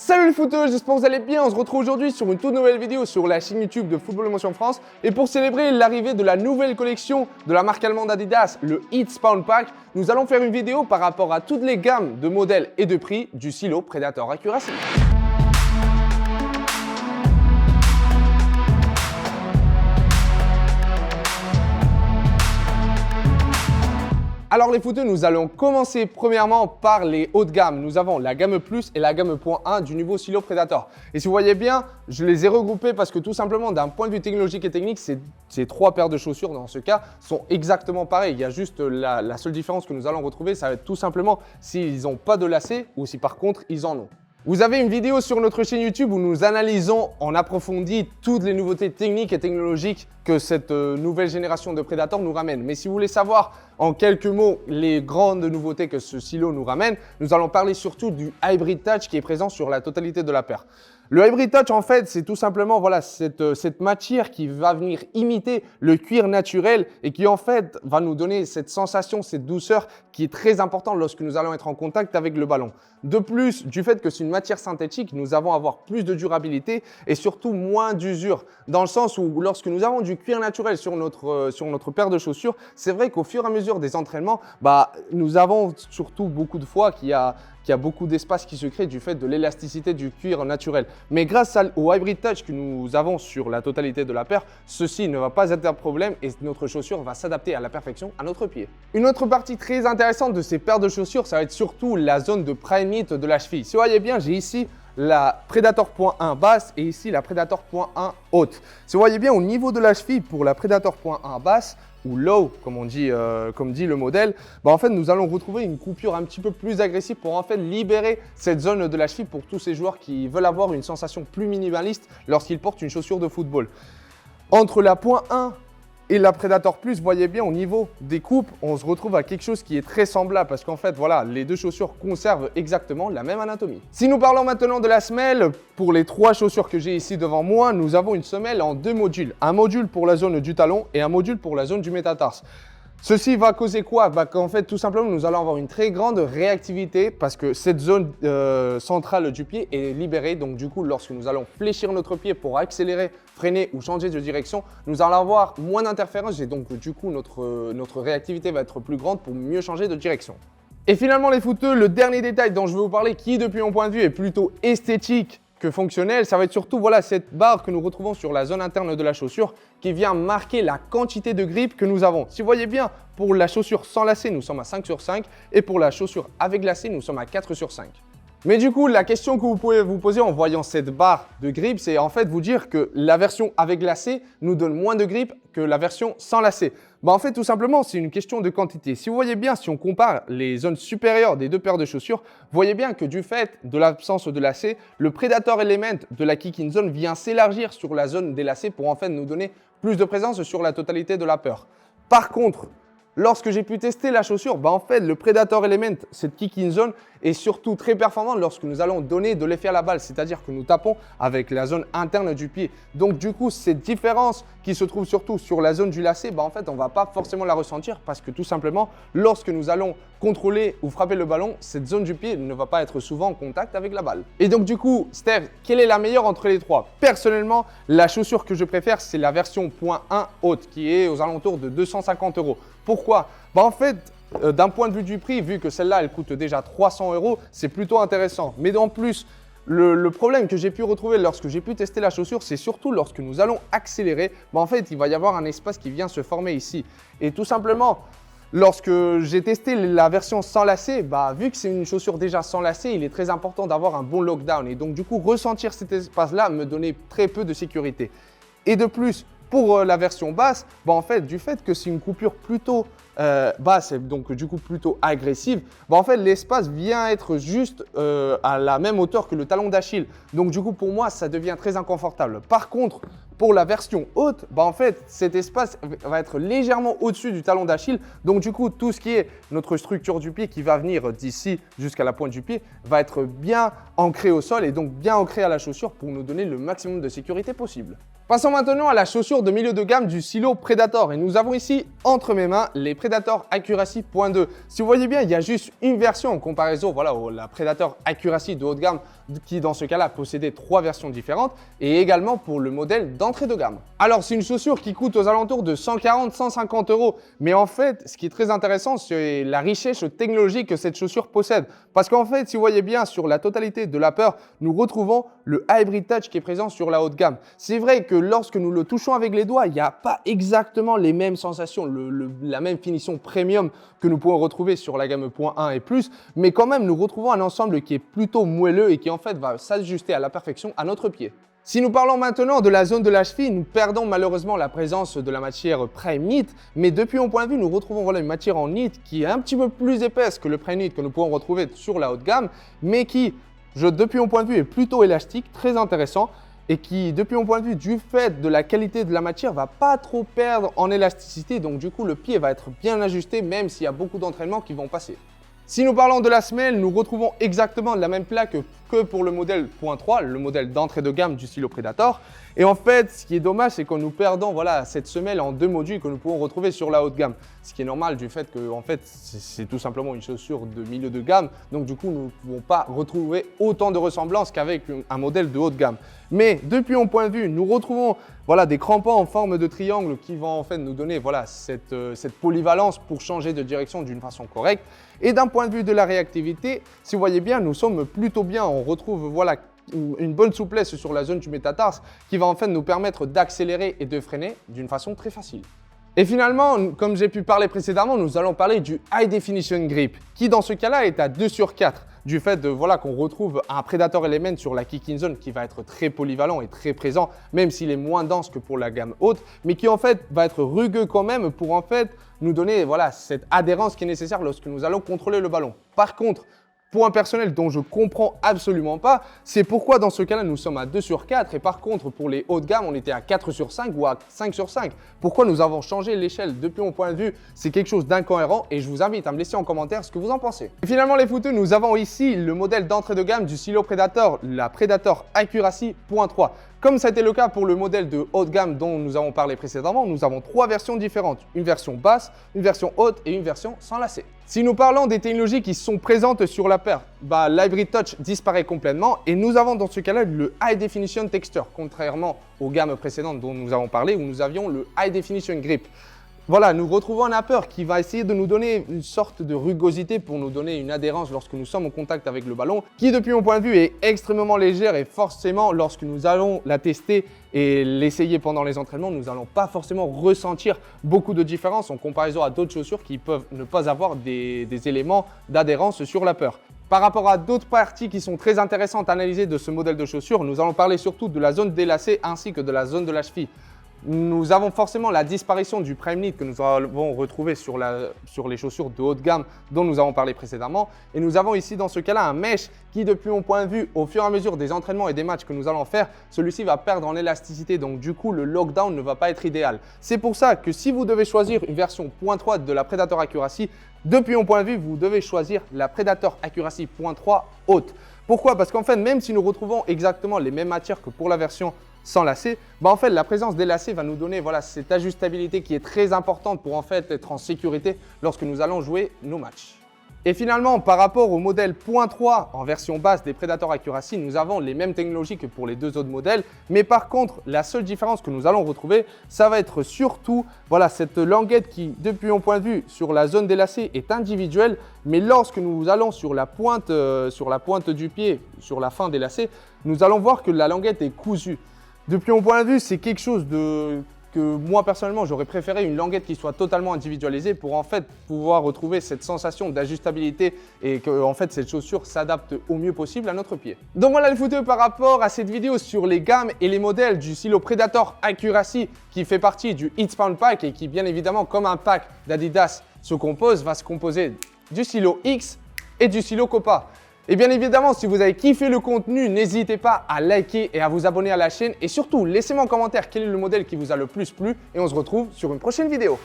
Salut les footeux, j'espère que vous allez bien. On se retrouve aujourd'hui sur une toute nouvelle vidéo sur la chaîne YouTube de Football Emotion France. Et pour célébrer l'arrivée de la nouvelle collection de la marque allemande Adidas, le Heat Spawn Pack, nous allons faire une vidéo par rapport à toutes les gammes de modèles et de prix du silo Predator Accuracy. Alors les footeux, nous allons commencer premièrement par les hauts de gamme. Nous avons la gamme Plus et la gamme .1 du nouveau silo Predator. Et si vous voyez bien, je les ai regroupés parce que tout simplement d'un point de vue technologique et technique, ces trois paires de chaussures dans ce cas sont exactement pareilles. Il y a juste la seule différence que nous allons retrouver, ça va être tout simplement s'ils n'ont pas de lacets ou si par contre ils en ont. Vous avez une vidéo sur notre chaîne YouTube où nous analysons en approfondi toutes les nouveautés techniques et technologiques que cette nouvelle génération de Predator nous ramène. Mais si vous voulez savoir en quelques mots les grandes nouveautés que ce silo nous ramène, nous allons parler surtout du Hybrid Touch qui est présent sur la totalité de la paire. Le Hybrid Touch, en fait, c'est tout simplement voilà, cette matière qui va venir imiter le cuir naturel et qui, en fait, va nous donner cette sensation, cette douceur qui est très importante lorsque nous allons être en contact avec le ballon. De plus, du fait que c'est une matière synthétique, nous allons avoir plus de durabilité et surtout moins d'usure. Dans le sens où lorsque nous avons du cuir naturel sur notre paire de chaussures, c'est vrai qu'au fur et à mesure des entraînements, nous avons surtout beaucoup de fois qu'il y a beaucoup d'espace qui se crée du fait de l'élasticité du cuir naturel. Mais grâce au Hybrid Touch que nous avons sur la totalité de la paire, ceci ne va pas être un problème et notre chaussure va s'adapter à la perfection à notre pied. Une autre partie très intéressante de ces paires de chaussures, ça va être surtout la zone de prime knit de la cheville. Si vous voyez bien, j'ai ici la Predator .1 basse et ici la Predator .1 haute. Si vous voyez bien, au niveau de la cheville pour la Predator .1 basse, ou low, comme dit le modèle, en fait, nous allons retrouver une coupure un petit peu plus agressive pour en fait libérer cette zone de la cheville pour tous ces joueurs qui veulent avoir une sensation plus minimaliste lorsqu'ils portent une chaussure de football. Entre la .1 et la Predator Plus, vous voyez bien au niveau des coupes, on se retrouve à quelque chose qui est très semblable parce qu'en fait, voilà, les deux chaussures conservent exactement la même anatomie. Si nous parlons maintenant de la semelle, pour les trois chaussures que j'ai ici devant moi, nous avons une semelle en deux modules. Un module pour la zone du talon et un module pour la zone du métatarse. Ceci va causer quoi? Qu'en fait, tout simplement, nous allons avoir une très grande réactivité parce que cette zone centrale du pied est libérée. Donc, du coup, lorsque nous allons fléchir notre pied pour accélérer, freiner ou changer de direction, nous allons avoir moins d'interférences et donc, du coup, notre réactivité va être plus grande pour mieux changer de direction. Et finalement, les footeux, le dernier détail dont je vais vous parler, qui, depuis mon point de vue, est plutôt esthétique que fonctionnel, ça va être surtout voilà, cette barre que nous retrouvons sur la zone interne de la chaussure qui vient marquer la quantité de grippe que nous avons. Si vous voyez bien, pour la chaussure sans lacet, nous sommes à 5 sur 5 et pour la chaussure avec lacet, nous sommes à 4 sur 5. Mais du coup, la question que vous pouvez vous poser en voyant cette barre de grippe, c'est en fait vous dire que la version avec lacet nous donne moins de grippe que la version sans lacet. En fait, tout simplement, c'est une question de quantité. Si vous voyez bien, si on compare les zones supérieures des deux paires de chaussures, vous voyez bien que du fait de l'absence de lacet, le Predator Element de la Kicking Zone vient s'élargir sur la zone des lacets pour en fait nous donner plus de présence sur la totalité de la paire. Par contre, lorsque j'ai pu tester la chaussure, en fait, le Predator Element, cette Kicking Zone, est surtout très performant lorsque nous allons donner de l'effet à la balle, c'est-à-dire que nous tapons avec la zone interne du pied. Donc, du coup, cette différence qui se trouve surtout sur la zone du lacet, en fait, on ne va pas forcément la ressentir parce que tout simplement, lorsque nous allons contrôler ou frapper le ballon, cette zone du pied ne va pas être souvent en contact avec la balle. Et donc, du coup, Steph, quelle est la meilleure entre les trois? Personnellement, la chaussure que je préfère, c'est la version .1 haute qui est aux alentours de 250 €. Pourquoi? En fait, d'un point de vue du prix, vu que celle-là, elle coûte déjà 300 €, c'est plutôt intéressant. Mais en plus, le problème que j'ai pu retrouver lorsque j'ai pu tester la chaussure, c'est surtout lorsque nous allons accélérer, en fait, il va y avoir un espace qui vient se former ici. Et tout simplement, lorsque j'ai testé la version sans lacet, vu que c'est une chaussure déjà sans lacet, il est très important d'avoir un bon lockdown. Et donc, du coup, ressentir cet espace-là me donnait très peu de sécurité. Et de plus, pour la version basse, en fait, du fait que c'est une coupure plutôt basse et donc du coup plutôt agressive, en fait l'espace vient être juste à la même hauteur que le talon d'Achille. Donc du coup pour moi ça devient très inconfortable. Par contre pour la version haute, en fait cet espace va être légèrement au-dessus du talon d'Achille. Donc du coup tout ce qui est notre structure du pied qui va venir d'ici jusqu'à la pointe du pied va être bien ancré au sol et donc bien ancré à la chaussure pour nous donner le maximum de sécurité possible. Passons maintenant à la chaussure de milieu de gamme du silo Predator et nous avons ici entre mes mains les Predator Accuracy .2. Si vous voyez bien, il y a juste une version en comparaison la Predator Accuracy de haut de gamme qui dans ce cas-là possédait 3 versions différentes et également pour le modèle d'entrée de gamme. Alors c'est une chaussure qui coûte aux alentours de 140-150 €, mais en fait ce qui est très intéressant c'est la richesse technologique que cette chaussure possède. Parce qu'en fait si vous voyez bien sur la totalité de l'upper, nous retrouvons le Hybrid Touch qui est présent sur la haute gamme. C'est vrai que lorsque nous le touchons avec les doigts, il n'y a pas exactement les mêmes sensations, la même finition premium que nous pouvons retrouver sur la gamme .1 et plus, mais quand même nous retrouvons un ensemble qui est plutôt moelleux et qui en fait va s'ajuster à la perfection à notre pied. Si nous parlons maintenant de la zone de la cheville, nous perdons malheureusement la présence de la matière Prime Knit, mais depuis mon point de vue, nous retrouvons une matière en knit qui est un petit peu plus épaisse que le Prime Knit que nous pouvons retrouver sur la haute gamme, mais qui, depuis mon point de vue, est plutôt élastique, très intéressant, et qui, depuis mon point de vue, du fait de la qualité de la matière, va pas trop perdre en élasticité. Donc du coup, le pied va être bien ajusté, même s'il y a beaucoup d'entraînements qui vont passer. Si nous parlons de la semelle, nous retrouvons exactement la même plaque que pour le modèle .3, le modèle d'entrée de gamme du stylo Predator. Et en fait, ce qui est dommage, c'est que nous perdons cette semelle en 2 modules que nous pouvons retrouver sur la haute gamme. Ce qui est normal du fait que en fait, c'est tout simplement une chaussure de milieu de gamme. Donc du coup, nous ne pouvons pas retrouver autant de ressemblances qu'avec un modèle de haute gamme. Mais depuis mon point de vue, nous retrouvons des crampons en forme de triangle qui vont en fait nous donner cette polyvalence pour changer de direction d'une façon correcte. Et d'un point de vue de la réactivité, si vous voyez bien, nous sommes plutôt bien. On retrouve une bonne souplesse sur la zone du métatarse qui va en fait nous permettre d'accélérer et de freiner d'une façon très facile. Et finalement, comme j'ai pu parler précédemment, nous allons parler du High Definition Grip qui dans ce cas-là est à 2/4 du fait qu'on retrouve un Predator Element sur la kick-in zone qui va être très polyvalent et très présent, même s'il est moins dense que pour la gamme haute, mais qui en fait va être rugueux quand même pour en fait nous donner cette adhérence qui est nécessaire lorsque nous allons contrôler le ballon. Par contre, point personnel dont je comprends absolument pas, c'est pourquoi dans ce cas-là nous sommes à 2/4 et par contre pour les hauts de gamme on était à 4/5 ou à 5/5. Pourquoi nous avons changé l'échelle? Depuis mon point de vue, c'est quelque chose d'incohérent et je vous invite à me laisser en commentaire ce que vous en pensez. Et finalement les footeux, nous avons ici le modèle d'entrée de gamme du stylo Predator, la Predator Accuracy .3. Comme ça a été le cas pour le modèle de haute gamme dont nous avons parlé précédemment, nous avons 3 versions différentes. Une version basse, une version haute et une version sans lacet. Si nous parlons des technologies qui sont présentes sur la paire, l'Hybrid Touch disparaît complètement et nous avons dans ce cas-là le High Definition Texture, contrairement aux gammes précédentes dont nous avons parlé où nous avions le High Definition Grip. Nous retrouvons un upper qui va essayer de nous donner une sorte de rugosité pour nous donner une adhérence lorsque nous sommes en contact avec le ballon, qui depuis mon point de vue est extrêmement légère et forcément lorsque nous allons la tester et l'essayer pendant les entraînements, nous n'allons pas forcément ressentir beaucoup de différence en comparaison à d'autres chaussures qui peuvent ne pas avoir des éléments d'adhérence sur l'upper. Par rapport à d'autres parties qui sont très intéressantes à analyser de ce modèle de chaussure, nous allons parler surtout de la zone des lacets ainsi que de la zone de la cheville. Nous avons forcément la disparition du Prime Knit que nous avons retrouvé sur les chaussures de haute gamme dont nous avons parlé précédemment. Et nous avons ici dans ce cas-là un mesh qui, depuis mon point de vue, au fur et à mesure des entraînements et des matchs que nous allons faire, celui-ci va perdre en élasticité. Donc du coup, le lockdown ne va pas être idéal. C'est pour ça que si vous devez choisir une version .3 de la Predator Accuracy, depuis mon point de vue, vous devez choisir la Predator Accuracy .3 haute. Pourquoi? Parce qu'en fait, même si nous retrouvons exactement les mêmes matières que pour la version sans lacet, en fait, la présence des lacets va nous donner cette ajustabilité qui est très importante pour en fait être en sécurité lorsque nous allons jouer nos matchs. Et finalement, par rapport au modèle .3 en version basse des Predator Accuracy, nous avons les mêmes technologies que pour les 2 autres modèles. Mais par contre, la seule différence que nous allons retrouver, ça va être surtout cette languette qui, depuis mon point de vue, sur la zone des lacets est individuelle. Mais lorsque nous allons sur la pointe du pied, sur la fin des lacets, nous allons voir que la languette est cousue. Depuis mon point de vue, c'est quelque chose que moi personnellement j'aurais préféré une languette qui soit totalement individualisée pour en fait pouvoir retrouver cette sensation d'ajustabilité et que en fait cette chaussure s'adapte au mieux possible à notre pied. Donc voilà les footeux par rapport à cette vidéo sur les gammes et les modèles du stylo Predator Accuracy qui fait partie du Hitbound Pack et qui bien évidemment comme un pack d'Adidas va se composer du stylo X et du stylo Copa. Et bien évidemment, si vous avez kiffé le contenu, n'hésitez pas à liker et à vous abonner à la chaîne. Et surtout, laissez-moi en commentaire quel est le modèle qui vous a le plus plu. Et on se retrouve sur une prochaine vidéo.